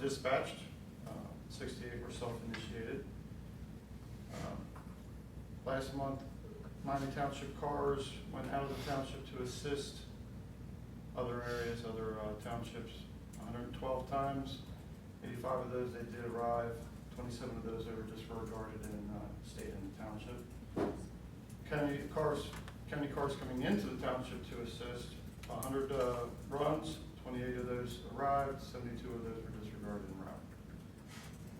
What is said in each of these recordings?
dispatched, 68 were self-initiated. Last month, Miami Township cars went out of the township to assist other areas, other townships, 112 times. 85 of those they did arrive, 27 of those they were disregarded and stayed in the township. County cars coming into the township to assist, 100 runs, 28 of those arrived, 72 of those were disregarded en route.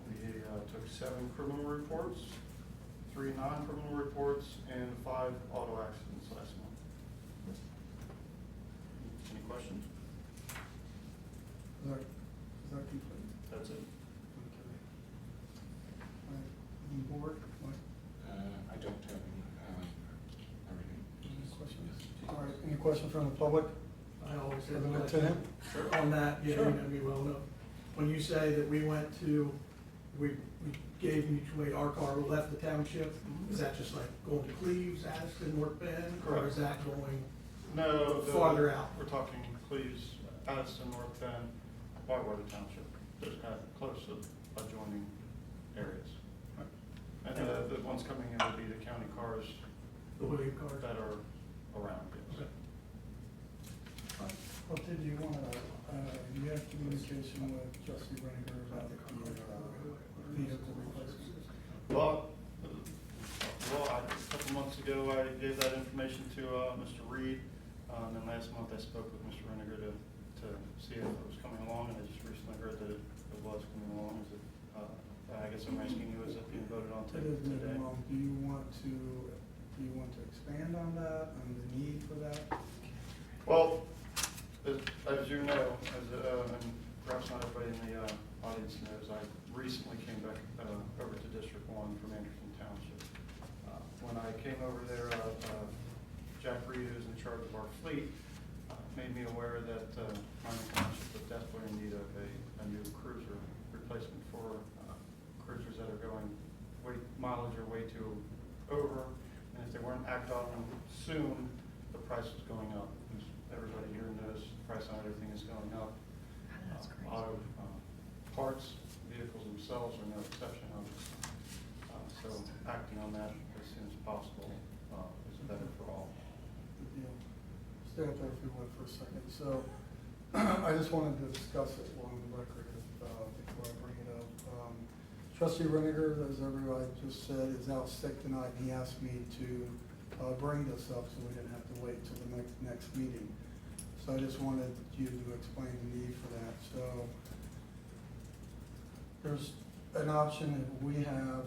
We took 7 criminal reports, 3 non-criminal reports, and 5 auto accidents last month. Any questions? Is that complete? That's it. Okay. Any board, Mike, I don't have everything. any questions? All right, any questions from the public? I always For have the a lieutenant? question on that, yeah, Sure. you know me well enough. When you say that we went to, we gave mutual aid, our car left the township, is that just like going to Cleves, Addison, North Bend? Or is that going No. farther out? We're talking Cleves, Addison, North Bend, Whitewater Township, those kind of close adjoining areas. And the ones coming in would be the county cars the William cars? that are around, yes. Okay. What did you want to, you have communication with Trustee Reniger about the vehicle replacement? Well, a couple months ago, I gave that information to Mr. Reed, and then last month I spoke with Mr. Reniger to see if it was coming along, and I just recently heard that it was coming along. Is it, I guess I'm asking you, is it being voted on It is today? moving along. Do you want to expand on that, on the need for that? Well, as you know, and perhaps not everybody in the audience knows, I recently came back over to District 1 from Anderson Township. When I came over there, Jack Reed, who's in charge of our fleet, made me aware that Miami Township was desperately in need of a new cruiser replacement for cruisers that are going mileage are way too over, and if they weren't acted on soon, the price was going up. As everybody here knows, the price on everything is going up. Auto parts, vehicles themselves are no exception of it. So acting on that as soon as possible is better for all. Good deal. Stay up there if you would for a second. So I just wanted to discuss it on the record before I bring it up. Trustee Reniger, as everybody just said, is out sick tonight. He asked me to bring this up so we didn't have to wait till the next meeting. So I just wanted you to explain the need for that. So there's an option that we have.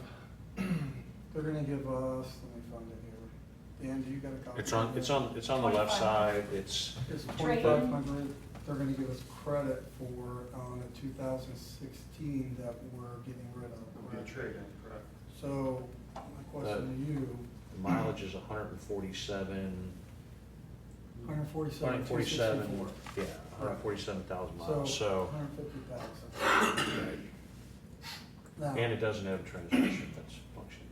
They're gonna give us, let me find it here. Dan, do you got a copy? It's on the left side, it's, It's Trade-in. 2,500. They're gonna give us credit for on a 2016 that we're getting rid of. It would be a trade-in, correct? So my question to you, the mileage is 147, 147, 147, yeah, 147,000 miles, so, 150,000. Now, and it doesn't have a transmission that's functioning.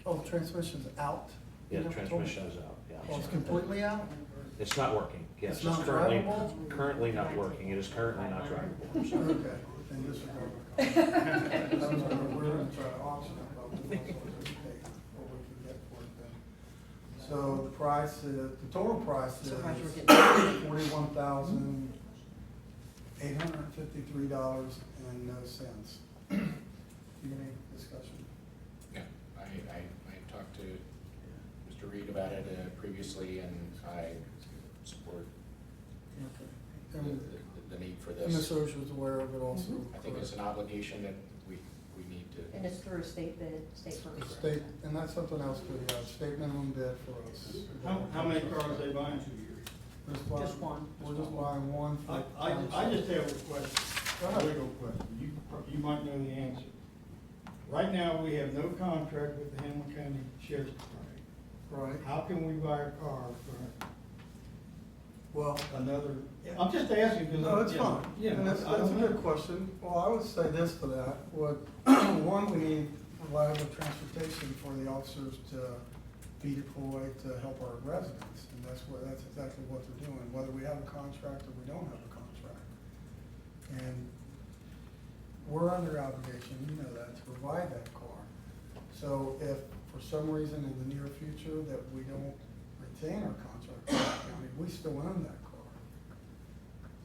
oh, the transmission's out? Yeah, You the never told me transmission is that. out, Oh, it's yeah. completely out? It's not working, yes, It's not currently, drivable? currently not working, it is currently not drivable, so. Okay, then disregard my comment. We're gonna try to auction it, but we also want to pay what we can get for it then. So the price, the total price is So how much we're getting? $41,853.00. You got any discussion? Yeah, I talked to Mr. Reed about it previously, and I support Okay. the need for And Ms. this. Oshia was aware of it also. I think it's an obligation that we need to. And it's through a state bid, state purchase. State, and that's something else too, yeah, state minimum bid for us. How many cars they buying? Just one. We're just buying one. for I just have a Go question, ahead. a legal question. You might know the answer. Right now, we have no contract with the Hamilton County Sheriff's Department. Right, How can we buy a car for well, another, I'm just asking because. no, it's fine, Yeah, and that's I a don't know. good question. Well, I would say this to that, what, one, we need reliable transportation for the officers to be deployed to help our residents, and that's exactly what they're doing, whether we have a contract or we don't have a contract. And we're under obligation, you know that, to provide that car. So if for some reason in the near future that we don't retain our contract with the county, we still own that car.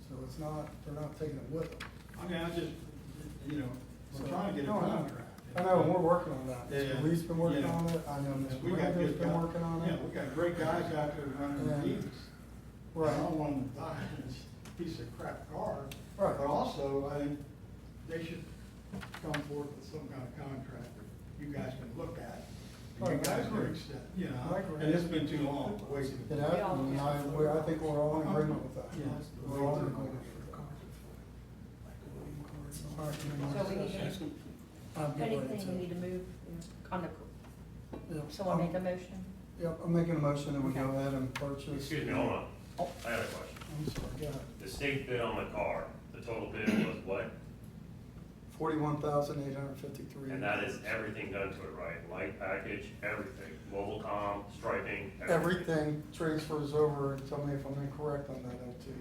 So it's not, they're not taking it with them. I mean, I just, you know, So- we're trying to get a No, I know. contract. I know, and we're working on that. Yeah. Mr. Lee's been working Yeah. on it, I know Mr. We got Ringer's good been guys. working on Yeah, it. we got great guys out there running Yeah. the deals. Right. I don't want them to die in this piece of crap car. Right. But also, I think they should come forth with some kind of contract that you guys can look at. And you Right, I guys can agree. accept, you I know, agree. and it's been too long, wasting. It has, and I think we're all in agreement with that. Yeah. We're all in agreement with that. All right, any more So we need discussion? to, I'm getting ready anything we need to move on the, Yep. someone make a motion? Yep, I'm making a motion that we go ahead and purchase. Excuse me, hold on. I have a question. I'm sorry, go ahead. The state bid on the car, the total bid was what? $41,853. And that is everything done to it, right? Light package, everything, mobile comm, striping, everything. Everything transfers over, and tell me if I'm incorrect on that, LT.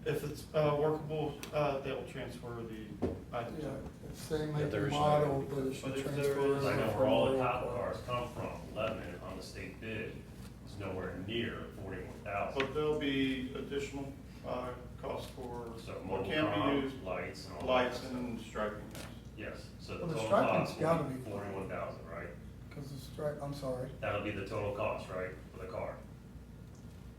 If it's workable, they'll transfer the items. Yeah, it's same Yeah, make and there's- model, but it should But if transfer there over is- I know from where all the old top cars. cars come from, Lebanon on the state bid, is nowhere near 41,000. But there'll be additional costs for So what mobile can't be comm, used, lights and all that. lights and striping, yes. Yes, so the Well, the total striping's cost gotta will be be- 41,000, right? Cause the strike, I'm sorry, That'll be the total cost, right, for the car?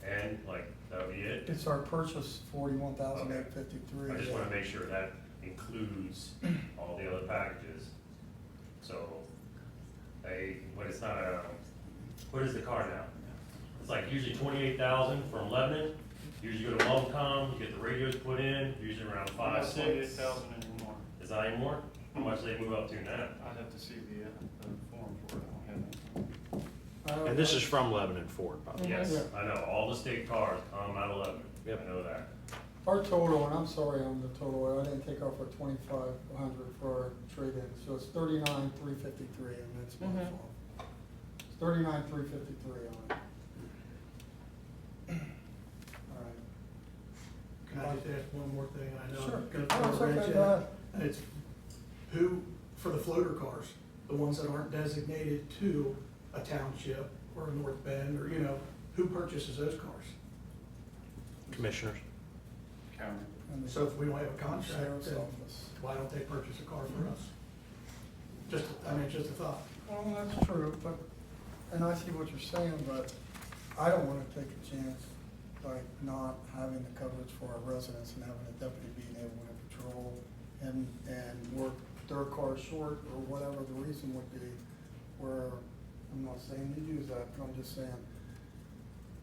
And like, that'll be it? it's our purchase, 41,853. I just wanna make sure that includes all the other packages. So, what is not a, what is the car now? It's like usually 28,000 from Lebanon, usually go to Multicom, you get the radios put in, usually around 5, 6. 48,000 anymore. Is that any more? How much they move up to now? I'd have to see the form for it, I don't have it. And this is from Lebanon Ford, by the way. Yes, Yeah. I know, all the state cars come out of Lebanon, Yep. I know that. Our total, and I'm sorry on the total, I didn't take off our 2,500 for our trade-in, so it's 39,353, and that's my Mhm. fault. It's 39,353 on it. All right. Can I just ask one more thing? I know Sure. I'm gonna Oh, throw it's a wrench okay, in go it. ahead. And it's who, for the floater cars, the ones that aren't designated to a township or a North Bend, or, you know, who purchases those cars? Commissioners. County. And the So if we don't have a contract, Sheriff's then office. why don't they purchase a car for us? Just, I mean, just a thought. Well, that's true, but, and I see what you're saying, but I don't wanna take a chance, like, not having the coverage for our residents and having a deputy being able to patrol and work their car short, or whatever the reason would be, where, I'm not saying you use that, but I'm just saying,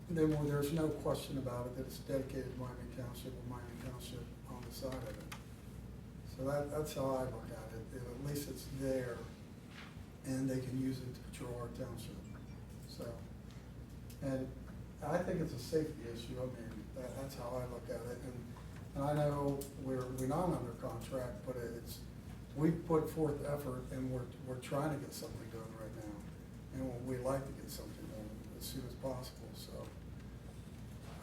then where there's no question about it, that it's dedicated to Miami Township, or Miami Township on the side of it. So that's how I look at it, that at least it's there, and they can use it to patrol our township, so. And I think it's a safety issue, I mean, that's how I look at it, and I know we're not under contract, but it's, we put forth effort, and we're trying to get something done right now, and we'd like to get something done as soon as possible, so.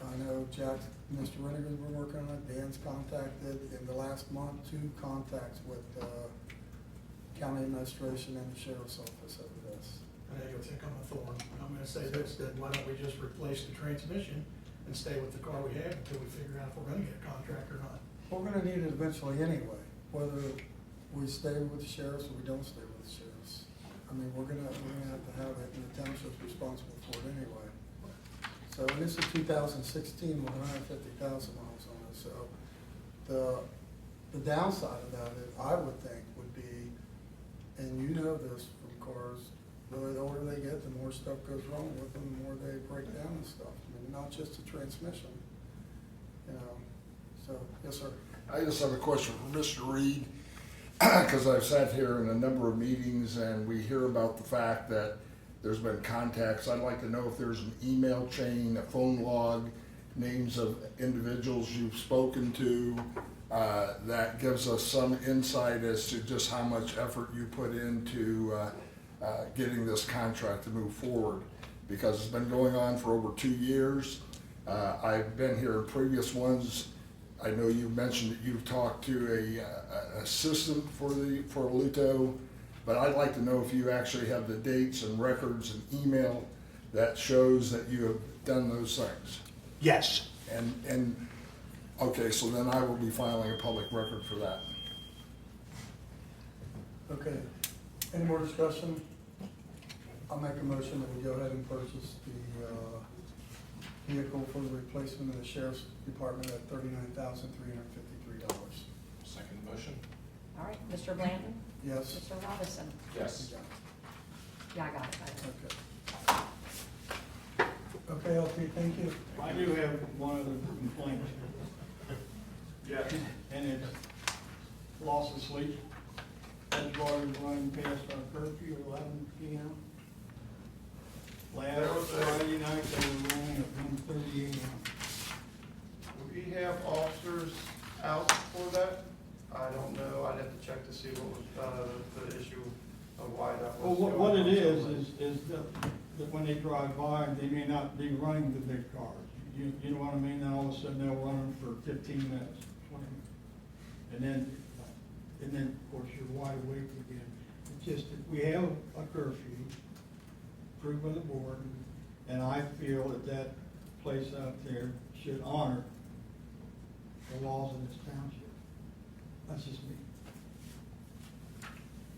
I know Mr. Renniger's been working on it, Dan's contacted in the last month, 2 contacts with, county administration and the sheriff's office over this. And I go think I'm a thorn. I'm gonna say this, then why don't we just replace the transmission and stay with the car we have until we figure out if we're gonna get a contract or not? We're gonna need it eventually anyway, whether we stay with the sheriffs or we don't stay with the sheriffs. I mean, we're gonna have to have it, and the township's responsible for it anyway. So, and this is 2016 with 150,000 miles on it, so the downside of that, I would think, would be, and you know this from cars, the older they get, the more stuff goes wrong with them, the more they break down and stuff. I mean, not just the transmission, you know, so, yes, sir. I just have a question for Mr. Reed, because I've sat here in a number of meetings and we hear about the fact that there's been contacts. I'd like to know if there's an email chain, a phone log, names of individuals you've spoken to, that gives us some insight as to just how much effort you put into getting this contract to move forward. Because it's been going on for over 2 years. I've been here in previous ones I know you mentioned that you've talked to an assistant for Luto, but I'd like to know if you actually have the dates and records and email that shows that you have done those things. Yes. And, okay, so then I will be filing a public record for that. Okay, any more discussion? I'll make a motion that we go ahead and purchase the vehicle for the replacement of the sheriff's department at $39,353. Second motion? All right, Mr. Blanton? Yes? Mr. Robinson? Yes. Yeah, I got it. Okay. Okay, LT, thank you. I do have one other complaint, Yeah. and it's loss of sleep. Edgewater's running past our curfew at 11 p.m. There Last was a- Friday night, they were running at 1:30 a.m. We have officers out for that. I don't know, I'd have to check to see what was, the issue of why that Well, was. what going it on. is that when they drive by, they may not be running the big cars. You know what I mean? Then all of a sudden they'll run them for 15 minutes, 20 minutes. And then, of course, you're wide awake again. It's just that we have a curfew approved by the board, and I feel that that place out there should honor the laws of this township. That's just me.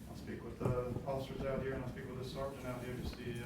I'll speak with the officers out here and I'll speak with the sergeant out here to see,